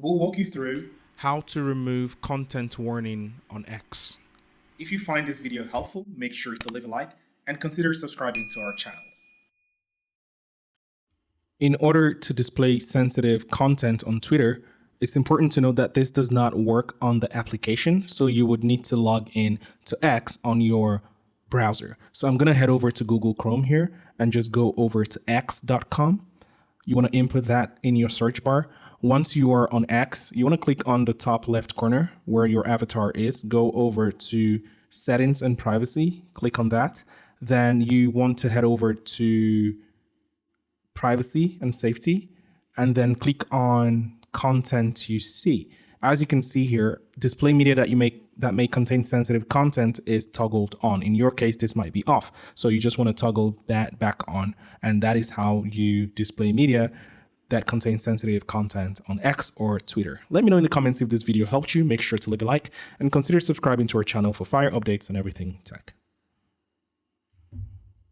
We'll walk you through. How to remove content warning on X. If you find this video helpful, make sure to leave a like and consider subscribing to our channel. In order to display sensitive content on Twitter, it's important to note that this does not work on the application, so you would need to log in to X on your browser. So I'm going to head over to Google Chrome here and just go over to x.com. You want to input that in your search bar. Once you are on X, you want to click on the top left corner where your avatar is. Go over to Settings and Privacy. Click on that. Then you want to head over to Privacy and Safety, and then click on Content you see. As you can see here, display media that may contain sensitive content is toggled on. In your case, this might be off. So you just want to toggle that back on. And that is how you display media that contains sensitive content on X or Twitter. Let me know in the comments if this video helped you. Make sure to leave a like and consider subscribing to our channel for fire updates on everything tech.